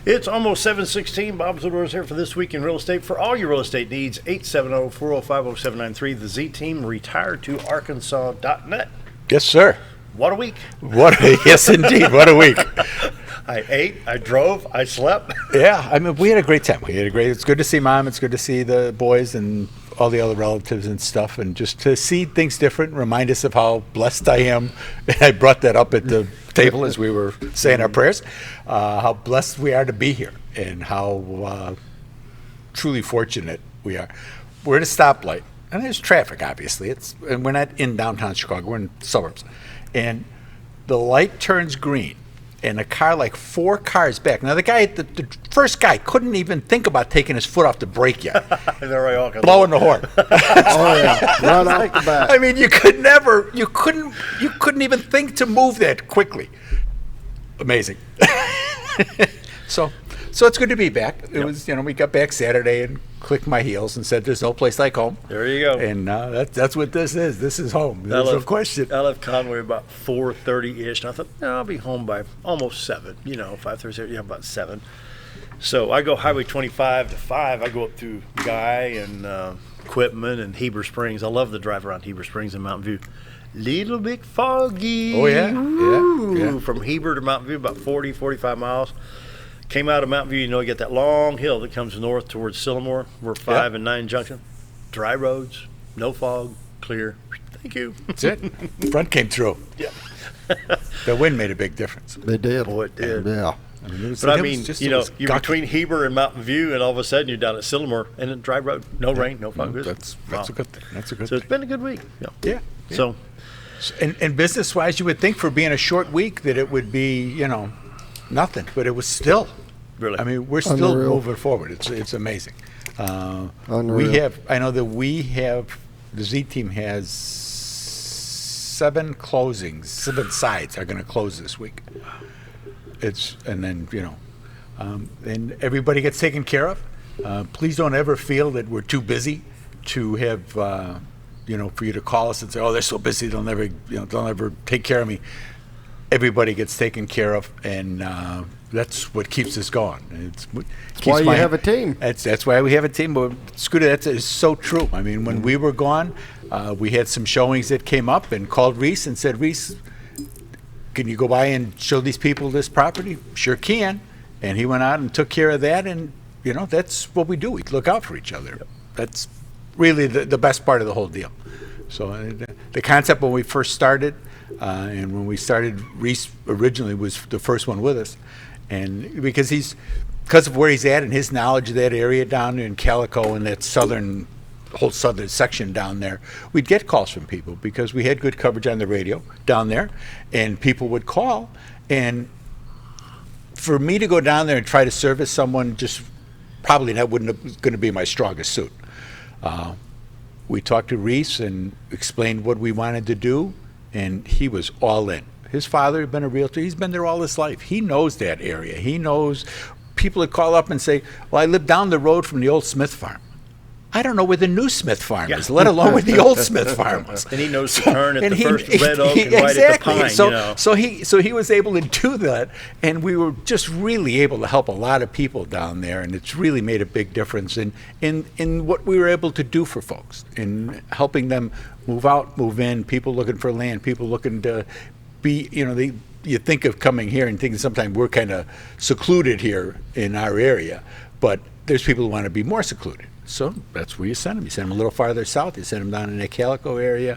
It's almost 7:16. Bob Zdora is here for This Week in Real Estate. For all your real estate needs, 870-405-0793. The Z-Team, retiredtoarkansas.net. Yes, sir. What a week. Yes, indeed. What a week. I ate, I drove, I slept. Yeah, I mean, we had a great time. It's good to see Mom. It's good to see the boys and all the other relatives and stuff, and just to see things different, remind us of how blessed I am. And I brought that up at the table as we were saying our prayers, how blessed we are to be here and how truly fortunate we are. We're at a stoplight, and there's traffic, obviously. And we're not in downtown Chicago. We're in suburbs. And the light turns green, and a car like 4 cars back. Now, the first guy couldn't even think about taking his foot off the brake yet. Blowing the horn. Oh, yeah. Right off the bat. I mean, you couldn't even think to move that quickly. Amazing. So it's good to be back. It was, we got back Saturday and clicked my heels and said, "There's no place like home." There you go. And that's what this is. This is home. There's no question. I left Conway about 4:30-ish, and I thought, I'll be home by almost 7. 5:30, about 7. So I go Highway 25 to 5. I go up through Guy and Quitman and Heber Springs. I love the drive around Heber Springs and Mountain View. Little bit foggy. Oh, yeah. Yeah. From Heber to Mountain View, about 40, 45 miles. Came out of Mountain View, you get that long hill that comes north towards Sylamore. We're 5 and 9 junction. Dry roads, no fog, clear. Thank you. That's it. Front came through. Yeah. The wind made a big difference. It did. Boy, it did. Yeah. You're between Heber and Mountain View, and all of a sudden you're down at Sylamore, and a dry road, no rain, no fog. That's a good thing. So it's been a good week. Yeah. So, and business-wise, you would think for being a short week that it would be, nothing, but it was still. Really? I mean, we're still Unreal. moving forward. It's amazing. Unreal. The Z Team has 7 closings. 7 sides are going to close this week. And everybody gets taken care of. Please don't ever feel that we're too busy to have, for you to call us and say, "Oh, they're so busy, they'll never take care of me." Everybody gets taken care of, and that's what keeps us going. That's why you have a team. That's why we have a team. But Scooter, that is so true. I mean, when we were gone, we had some showings that came up and called Reese and said, "Reese, can you go by and show these people this property?" "Sure can." And he went out and took care of that, and that's what we do. We look out for each other. That's really the best part of the whole deal. So the concept when we first started, and when we started, Reese originally was the first one with us, and because of where he's at and his knowledge of that area down in Calico and that whole southern section down there, we'd get calls from people because we had good coverage on the radio down there, and people would call. And for me to go down there and try to service someone, just probably that wasn't going to be my strongest suit. We talked to Reese and explained what we wanted to do, and he was all in. His father had been a realtor. He's been there all his life. He knows that area. He knows people that call up and say, "Well, I live down the road from the old Smith farm." I don't know where the new Smith farm is, let alone where the old Smith farm was. And he knows to turn at the first red oak and right at the pine. So he was able to do that, and we were just really able to help a lot of people down there, and it's really made a big difference in what we were able to do for folks, in helping them move out, move in, people looking for land, people looking to be, you think of coming here and thinking sometimes we're kind of secluded here in our area, but there's people who want to be more secluded. So that's where you send them. You send them a little farther south. You send them down in the Calico area.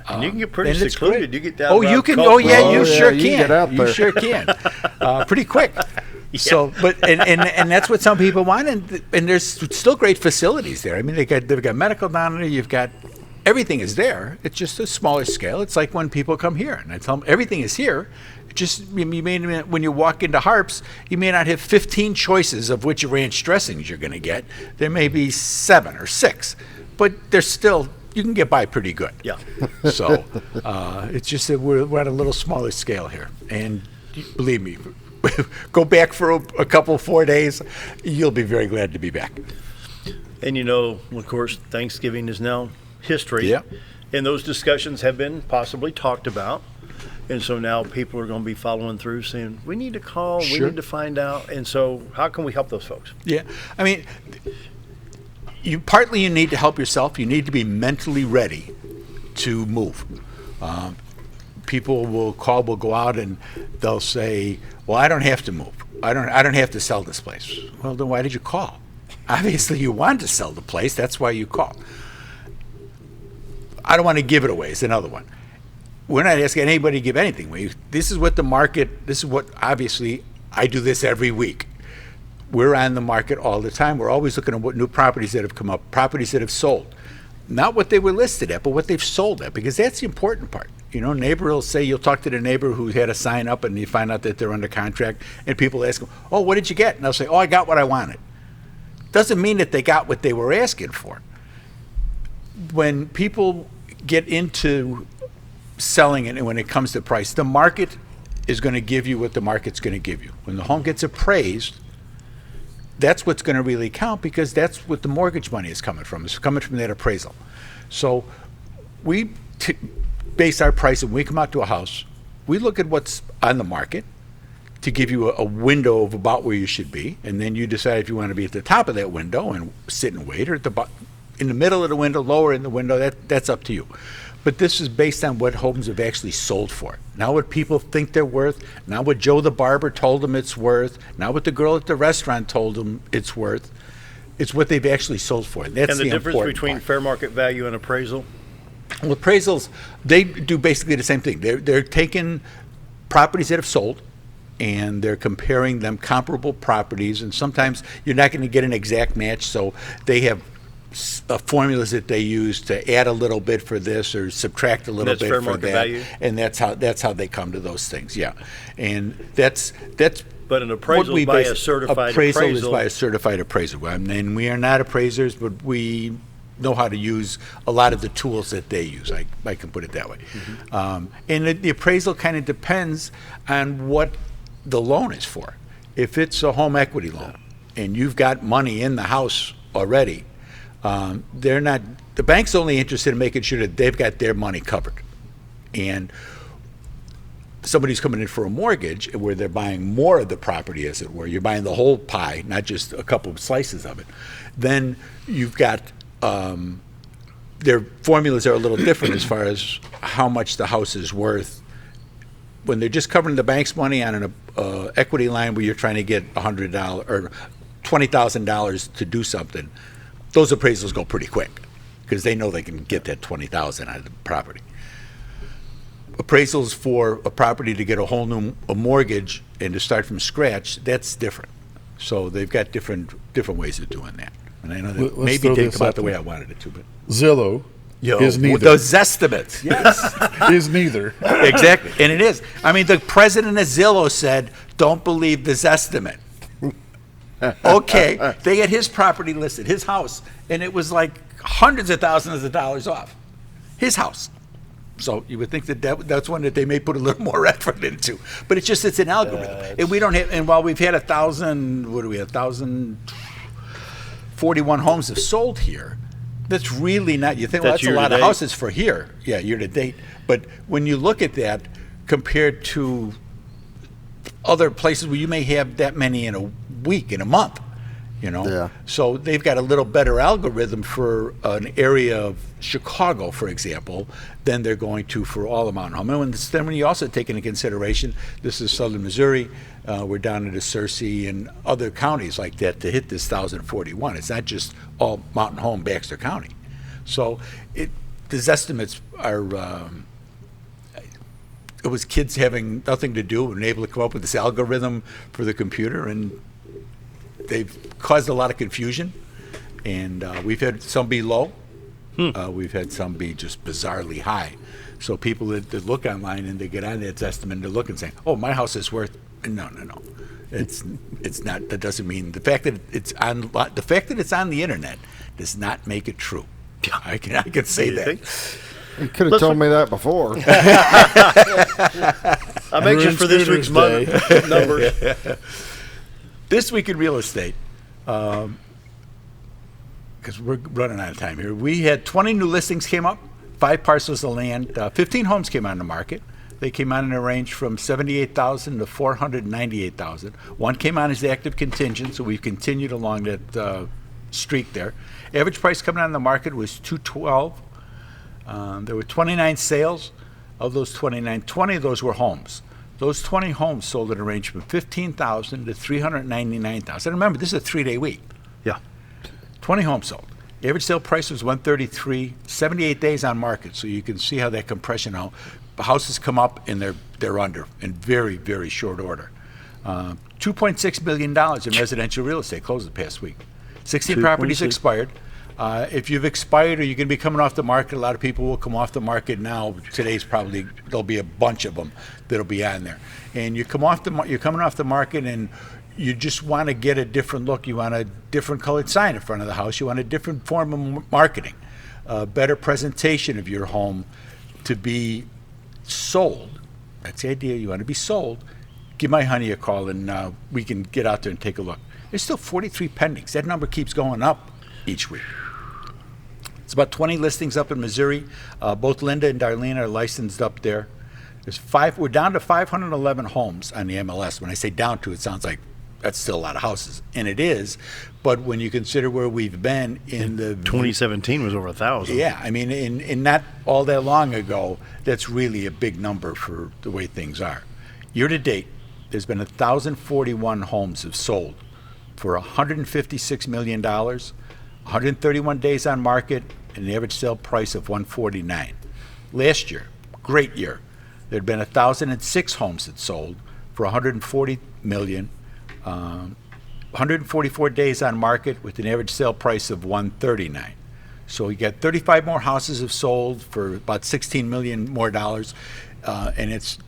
And you can get pretty secluded. You get down. Oh, you can. Oh, yeah, you sure can. Get out there. You sure can. Pretty quick. Yeah. So, but and that's what some people want. And there's still great facilities there. I mean, they've got medical down there. You've got everything is there. It's just a smaller scale. It's like when people come here, and I tell them everything is here. Just when you walk into Harps, you may not have 15 choices of which ranch dressings you're going to get. There may be 7 or 6, but there's still, you can get by pretty good. Yeah. So it's just that we're at a little smaller scale here, and believe me, go back for a couple 4 days, you'll be very glad to be back. And of course, Thanksgiving is now history. Yeah. And those discussions have been possibly talked about. And so now people are going to be following through saying, we need to call, we Sure. need to find out. And so how can we help those folks? Yeah, I mean, you need to help yourself. You need to be mentally ready to move. People will go out and they'll say, well, I don't have to move. I don't have to sell this place. Well, then why did you call? Obviously you want to sell the place. That's why you call. I don't want to give it away is another one. We're not asking anybody to give anything away. This is what the market, this is what, obviously, I do this every week. We're on the market all the time. We're always looking at what new properties that have come up, properties that have sold. Not what they were listed at, but what they've sold at, because that's the important part. You know, neighbor will say, you'll talk to the neighbor who had a sign up and you find out that they're under contract, and people ask them, oh, what did you get? And they'll say, oh, I got what I wanted. Doesn't mean that they got what they were asking for. When people get into selling it, and when it comes to price, the market is going to give you what the market's going to give you. When the home gets appraised, that's what's going to really count, because that's what the mortgage money is coming from. It's coming from that appraisal. So we base our price, and when we come out to a house, we look at what's on the market to give you a window of about where you should be, and then you decide if you want to be at the top of that window and sit and wait, or at the in the middle of the window, lower in the window. That's up to you. But this is based on what homes have actually sold for. Not what people think they're worth, not what Joe the barber told them it's worth, not what the girl at the restaurant told them it's worth. It's what they've actually sold for. And that's And the difference important between part. fair market value and appraisal? Well, appraisals, they do basically the same thing. They're taking properties that have sold, and they're comparing them, comparable properties, and sometimes you're not going to get an exact match, so they have formulas that they use to add a little bit for this or subtract a little That's bit fair for market that, value? and that's how they come to those things. Yeah, and that's. But an appraisal is by a certified appraisal is appraisal. by a certified appraiser. And we are not appraisers, but we know how to use a lot of the tools that they use. I can put it that way. And the appraisal kind of depends on what the loan is for. If it's a home equity loan and you've got money in the house already, they're not. The bank's only interested in making sure that they've got their money covered. And somebody's coming in for a mortgage where they're buying more of the property, as it were. You're buying the whole pie, not just a couple of slices of it. Then you've got their formulas are a little different as far as how much the house is worth. When they're just covering the bank's money on an equity line where you're trying to get $100 or $20,000 to do something, those appraisals go pretty quick because they know they can get that $20,000 out of the property. Appraisals for a property to get a whole new mortgage and to start from scratch, that's different. So they've got different ways of doing that. And I know that Let's maybe throw didn't this come out out the way there. I wanted it to, but Zillow is neither. those estimates, yes, Is neither. exactly, and it is. I mean, the president of Zillow said, "Don't believe this estimate." Okay, they had his property listed, his house, and it was like hundreds of thousands of dollars off his house. So you would think that's one that they may put a little more effort into, but it's an algorithm, and we don't have. And while we've had 1,041 homes have sold here, that's really not. You think, well, That's that's a lot of year-to-date? houses for here, yeah, year to date. But when you look at that compared to other places where you may have that many in a week, in a month, you know. Yeah. So they've got a little better algorithm for an area of Chicago, for example, than they're going to for all of Mountain Home. And then when you also take into consideration, this is southern Missouri, we're down into Searcy and other counties like that to hit this 1,041. It's not just all Mountain Home, Baxter County. So these estimates are, it was kids having nothing to do and able to come up with this algorithm for the computer, and they've caused a lot of confusion, and we've had some be low. We've had some be just bizarrely high. So people that look online and they get on that estimate and they look and say, "Oh, my house is worth." No. It's not. That doesn't mean the fact that it's on the internet does not make it true. I can say that. You could have told me that before. I'm anxious for this week's numbers. This week in real estate, because we're running out of time here, we had 20 new listings came up, 5 parcels of land, 15 homes came on the market. They came on in a range from 78,000 to 498,000. One came on as active contingent, so we've continued along that streak there. Average price coming on the market was 212. There were 29 sales. Of those 29, 20 of those were homes. Those 20 homes sold at a range from 15,000 to 399,000. Remember, this is a 3-day week. Yeah. 20 homes sold. Average sale price was 133. 78 days on market, so you can see how that compression out. The houses come up and they're under in very, very short order. $2.6 billion in residential real estate closed the past week. 16 properties expired. If you've expired or you're going to be coming off the market, a lot of people will come off the market now. Today's probably, there'll be a bunch of them that'll be on there. And you're coming off the market and you just want to get a different look. You want a different colored sign in front of the house. You want a different form of marketing, a better presentation of your home to be sold. That's the idea. You want to be sold. Give my honey a call and we can get out there and take a look. There's still 43 pendings. That number keeps going up each week. It's about 20 listings up in Missouri. Both Linda and Darlene are licensed up there. We're down to 511 homes on the MLS. When I say down to, it sounds like that's still a lot of houses, and it is. But when you consider where we've been in the 2017 was over 1,000. Yeah, I mean, in not all that long ago, that's really a big number for the way things are. Year to date, there's been 1,041 homes have sold for $156 million. 131 days on market, and an average sale price of $149. Last year, great year, there had been 1,006 homes that sold for $140 million. 144 days on market with an average sale price of $139. So you got 35 more houses have sold for about $16 million more dollars, and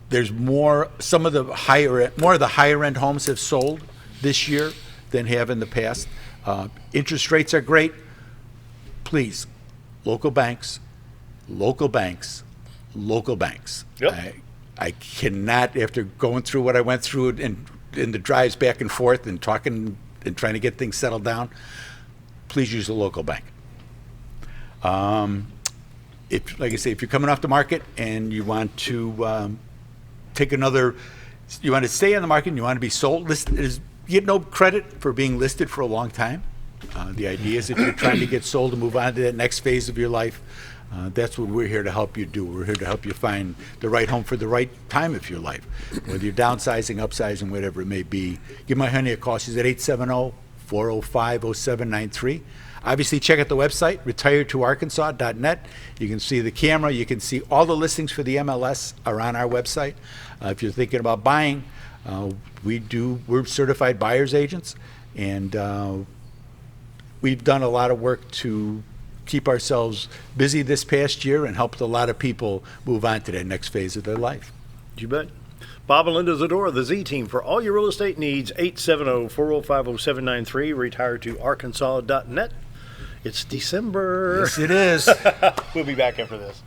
there's more. Some of the higher end homes have sold this year than have in the past. Interest rates are great. Please, local banks, local banks, local banks. Yep. I cannot, after going through what I went through in the drives back and forth and talking and trying to get things settled down, please use a local bank. If, like I say, if you're coming off the market and you want to you want to stay on the market and you want to be sold, you get no credit for being listed for a long time. The idea is if you're trying to get sold and move on to that next phase of your life, that's what we're here to help you do. We're here to help you find the right home for the right time of your life. Whether you're downsizing, upsizing, whatever it may be, give my honey a call. She's at 870-405-0793. Obviously, check out the website, retiredtoarkansas.net. You can see the camera. You can see all the listings for the MLS are on our website. If you're thinking about buying, we're certified buyer's agents, and we've done a lot of work to keep ourselves busy this past year and helped a lot of people move on to that next phase of their life. You bet. Bob and Linda Zdora, the Z-Team, for all your real estate needs, 870-405-0793, retiredtoarkansas.net. It's December. Yes, it is. We'll be back after this.